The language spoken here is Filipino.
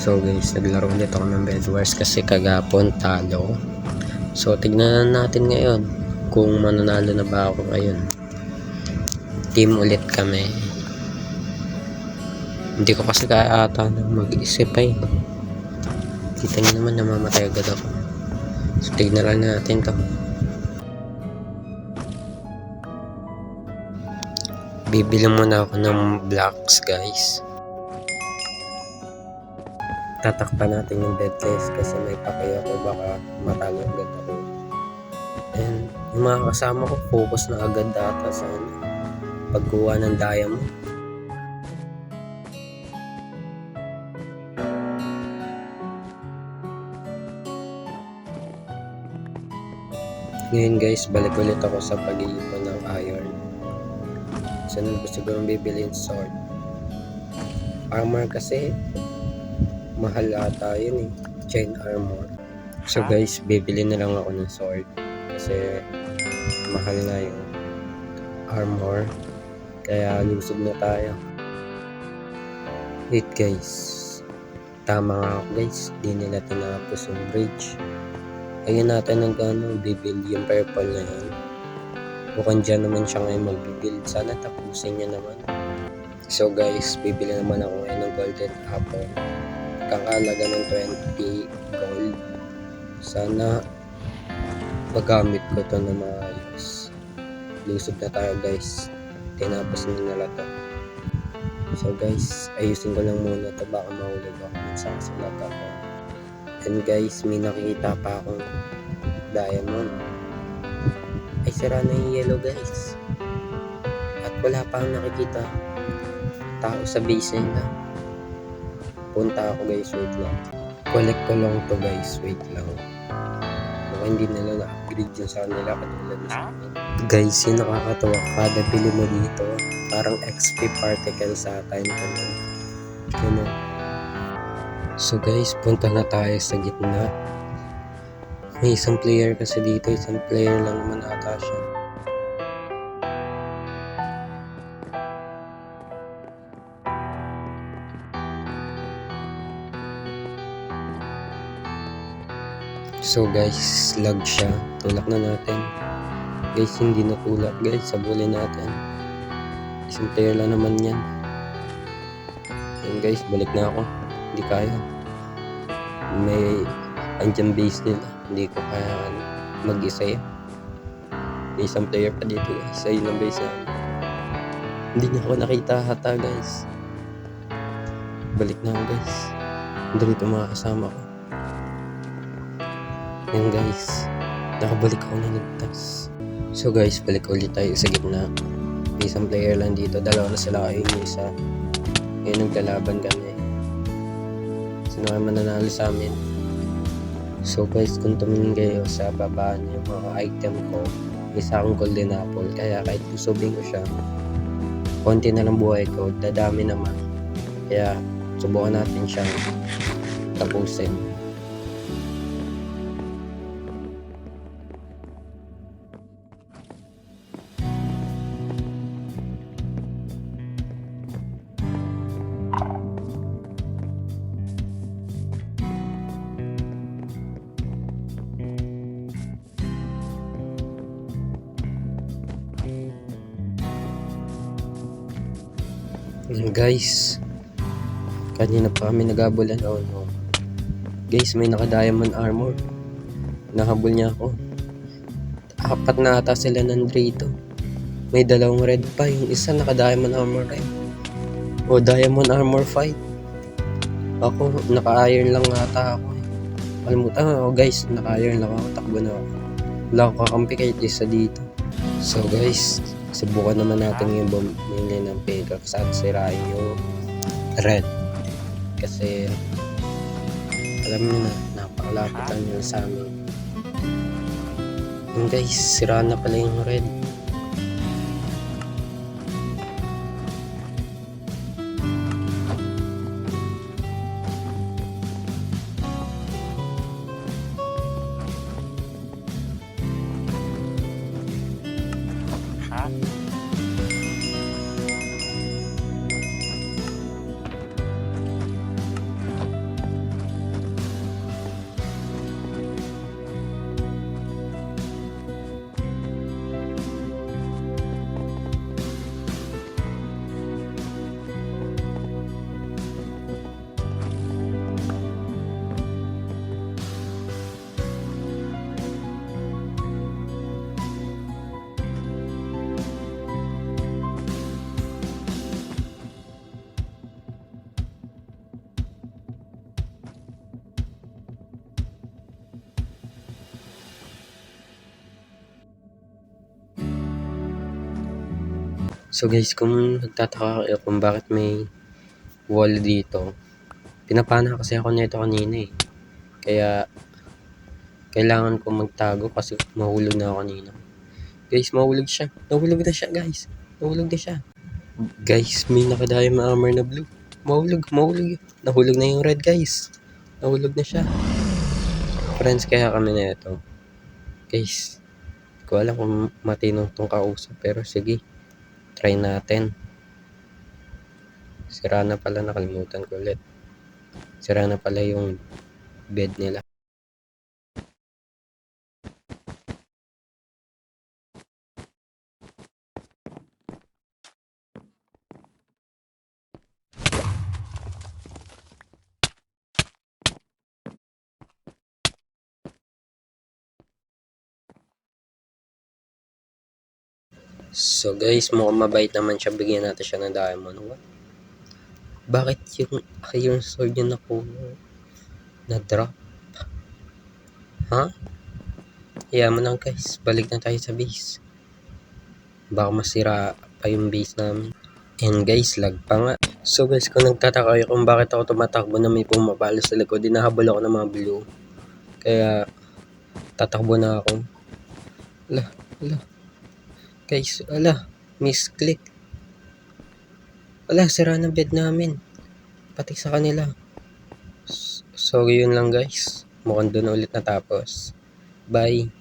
So guys, naglaro ulit ako ng Bed Wars kasi kagapon talo. So tignan natin ngayon kung mananalo na ba ako ngayon. Team ulit kami. Hindi ko kasi kaya ata na mag-isip ay. Kita niyo naman namamatay agad ako. So tignan lang natin to. Bibili muna ako ng blocks guys. Tatakpan natin yung bed guys kasi may pakay ako, baka matalo agad ako. And yung mga kasama ko focus na agad data sa pagkuha ng diamond. Ngayon guys, balik ulit ako sa pag-iipon ng iron. Saan gusto ko bibili yung sword? Armor kasi mahal ata yun eh, chain armor. So guys, bibili na lang ako ng sword kasi mahal na yung armor, kaya lusog na tayo. Wait guys, tama nga ako guys, di nila tinapos yung bridge. Ayun natin ang bibuild yung purple na yun. Mukhang dyan naman siya ngayon magbibuild, sana tapusin niya naman. So guys, bibili naman ako ngayon ng golden apple, kakalaga ng 20 gold. Sana magamit ko to na maayos. Lusog na tayo guys, tinapos na nila to. So guys, ayusin ko lang muna to, baka mahulog ako sa sulat ako. And guys, may nakikita pa akong diamond. Ay, sira na yung yellow guys, at wala pa akong nakikita tao sa base nila. Punta ako guys, wait lang. Collect ko lang to guys, wait lang. Baka hindi nila na-upgrade yun sa kanila katulad na sa amin. Guys, yung nakakatawa, kada pili mo dito parang XP particle sa time ko nun. Ganun. So guys, punta na tayo sa gitna. May isang player kasi dito, isang player lang naman ata siya. So guys, lag siya. Tulak na natin. Guys, hindi natulak guys. Sabulin natin. Isang player lang naman yan. And guys, balik na ako. Hindi kaya. May andyan base nila. Hindi ko kaya mag-isa yan. May isang player pa dito guys. Ayun ang base namin. Hindi niya ako nakita hata guys. Balik na ako guys. Dito mga kasama ko. Yan guys, nakabalik ako na ligtas. So guys, balik ulit tayo sa gitna. May isang player lang dito, dalawa na sila, ayun yung isa. Ngayon naglalaban kami. Sino kayo mananalo sa amin? So guys, kung tumingin kayo sa baba niyo yung mga item ko, may isa akong golden apple, kaya kahit usubin ko siya, konti na lang buhay ko, dadami naman. Kaya subukan natin siyang tapusin. Yan guys, kanina pa kami nagabulan. Oh no guys, may naka diamond armor, nahabol niya ako. Apat na ata sila nandito. May dalawang red pa, yung isa naka diamond armor rin. O diamond armor fight. Ako naka iron lang ata ako. Kalimutan ako guys, naka iron lang ako. Takbo na ako, wala akong kakampi kahit isa dito. So guys, subukan naman natin yung bumili ng pickaxe at sirain yung red. Kasi alam nyo na, napakalapitan nyo sa amin. Yung guys, sira na pala yung red. So guys, kung nagtataka kayo kung bakit may wall dito, pinapana kasi ako nito kanina eh. Kaya kailangan ko magtago kasi mahulog na ako kanina. Guys, mahulog siya. Nahulog na siya guys. Nahulog na siya. Guys, may nakadayang armor na blue. Mahulog. Nahulog na yung red guys. Nahulog na siya. Friends kaya kami na ito. Guys, ko alam kung matinong tong kausap pero sige, try natin. Sira na pala, nakalimutan ko ulit. Sira na pala yung bed nila. So guys, mukhang mabait naman siya. Bigyan natin siya ng diamond. What? Bakit yung iron sword niya na-drop? Ha? Hayaan mo lang guys. Balik na tayo sa base. Baka masira pa yung base namin. And guys, lag pa nga. So guys, kung nagtataka kayo kung bakit ako tumatakbo na may pumapalo sa likod, dinahabol ako ng mga blue. Kaya tatakbo na ako. Ala. Guys, misclick. Sira na bed namin. Pati sa kanila. So, yun lang guys. Mukhang doon ulit natapos. Bye.